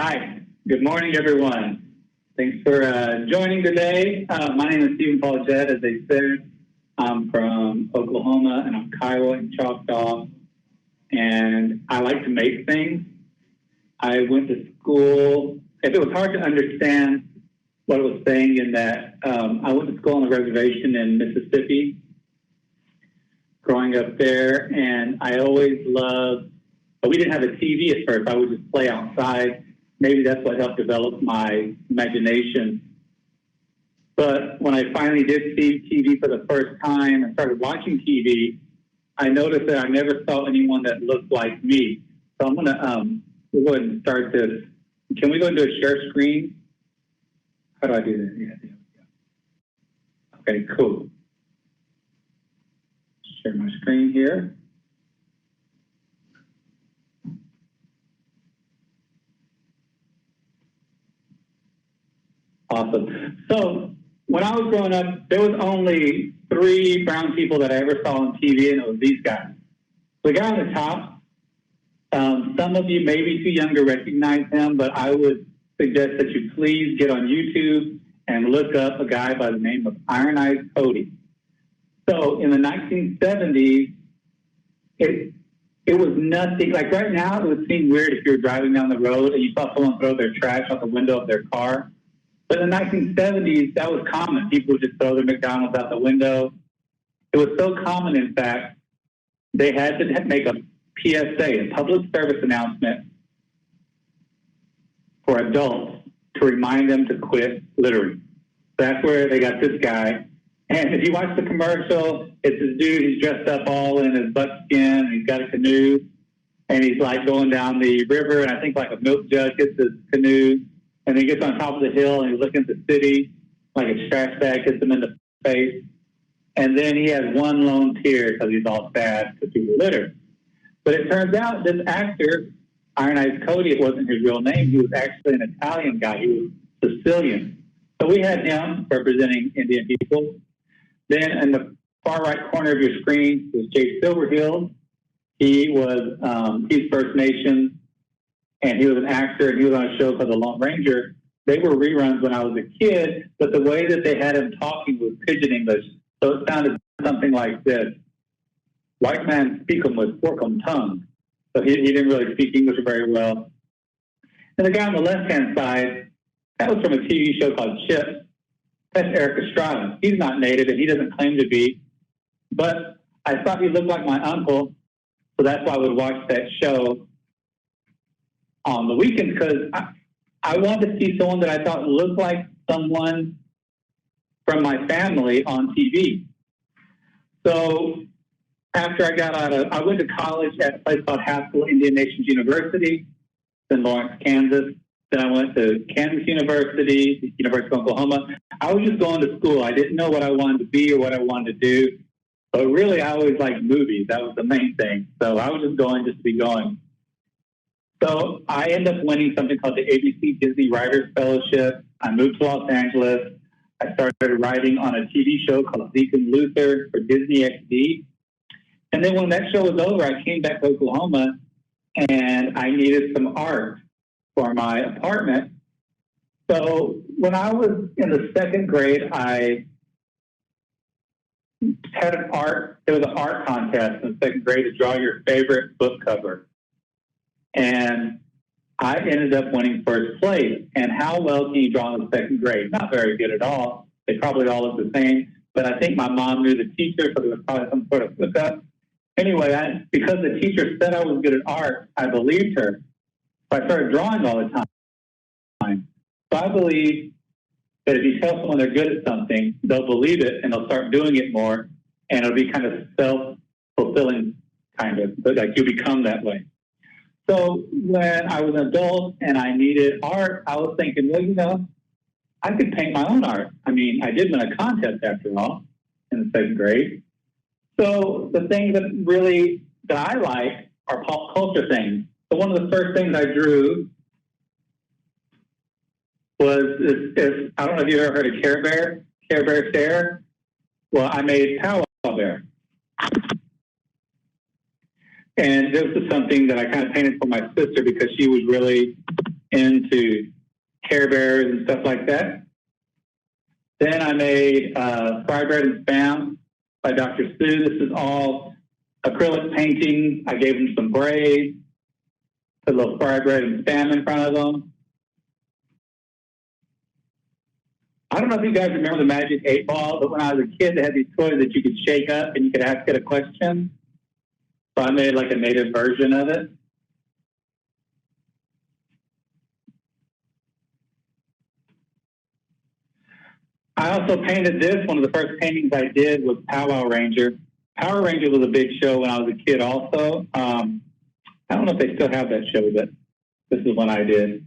right. Good morning, everyone. Thanks for joining today. My name is Stephen Paul Judd, as they said. I'm from Oklahoma, and I'm Kiowa and Choctaw, and I like to make things. I went to school. If it was hard to understand what it was saying in that, I went to school on a reservation in Mississippi, growing up there, and I always loved, but we didn't have a TV at first. I would just play outside. Maybe that's what helped develop my imagination. But when I finally did see TV for the first time and started watching TV, I noticed that I never saw anyone that looked like me. So I'm gonna we'll go ahead and start this. Can we go into a share screen? How do I do that? Yeah. Okay, cool. Share my screen here. Awesome. So when I was growing up, there was only 3 brown people that I ever saw on TV, and it was these guys. The guy on the top, some of you may be too young to recognize him, but I would suggest that you please get on YouTube and look up a guy by the name of Iron Eyes Cody. So in the 1970s, it was nothing. Like right now, it would seem weird if you were driving down the road and you saw someone throw their trash out the window of their car. But in the 1970s, that was common. People would just throw their McDonald's out the window. It was so common, in fact, they had to make a PSA, a public service announcement for adults to remind them to quit littering. That's where they got this guy. And if you watch the commercial, it's this dude, he's dressed up all in his buckskin, and he's got a canoe, and he's like going down the river, and I think like a milk jug hits his canoe, and he gets on top of the hill, and he's looking at the city, like a trash bag hits him in the face, and then he has one lone tear because he's all sad because people litter. But it turns out this actor, Iron Eyes Cody, it wasn't his real name. He was actually an Italian guy. He was Sicilian. So we had him representing Indian people. Then in the far right corner of your screen was Jay Silverhill. He was, he's First Nation, and he was an actor, and he was on a show called The Lone Ranger. They were reruns when I was a kid, but the way that they had him talking was pidgin English. So it sounded something like this. White man speak 'em with fork-em tongue. So he didn't really speak English very well. And the guy on the left-hand side, that was from a TV show called Chip. That's Eric Estrada. He's not native, and he doesn't claim to be. But I thought he looked like my uncle, so that's why I would watch that show on the weekends, because I wanted to see someone that I thought looked like someone from my family on TV. So after I got I went to college at a place called Haskell Indian Nations University in Lawrence, Kansas. Then I went to Kansas University, University of Oklahoma. I was just going to school. I didn't know what I wanted to be or what I wanted to do. But really, I always liked movies. That was the main thing. So I was just going just to be going. So I ended up winning something called the ABC Disney Writers Fellowship. I moved to Los Angeles. I started writing on a TV show called Zeke and Luther for Disney XD. And then when that show was over, I came back to Oklahoma, and I needed some art for my apartment. So when I was in the 2nd grade, I had there was an art contest in the 2nd grade to draw your favorite book cover. And I ended up winning 1st place. And how well can you draw in the 2nd grade? Not very good at all. They probably all look the same. But I think my mom knew the teacher, so there was probably some sort of hookup. Anyway, because the teacher said I was good at art, I believed her. So I started drawing all the time. So I believe that if you tell someone they're good at something, they'll believe it and they'll start doing it more, and it'll be kind of self-fulfilling, kind of, but like you become that way. So when I was an adult and I needed art, I was thinking, well, I could paint my own art. I mean, I did win a contest after all in the 2nd grade. So the things that I like are pop culture things. So one of the first things I drew was this, I don't know if you've ever heard of Care Bear Stare. Well, I made Powwow Bear. And this is something that I kind of painted for my sister because she was really into Care Bears and stuff like that. Then I made Fry Bread and Spam by Dr. Sue. This is all acrylic painting. I gave them some braids, put a little fry bread and spam in front of them. I don't know if you guys remember the Magic 8 Ball, but when I was a kid, they had these toys that you could shake up and you could ask it a question. So I made like a native version of it. I also painted this. One of the first paintings I did was Powwow Ranger. Power Ranger was a big show when I was a kid also. I don't know if they still have that show, but this is one I did.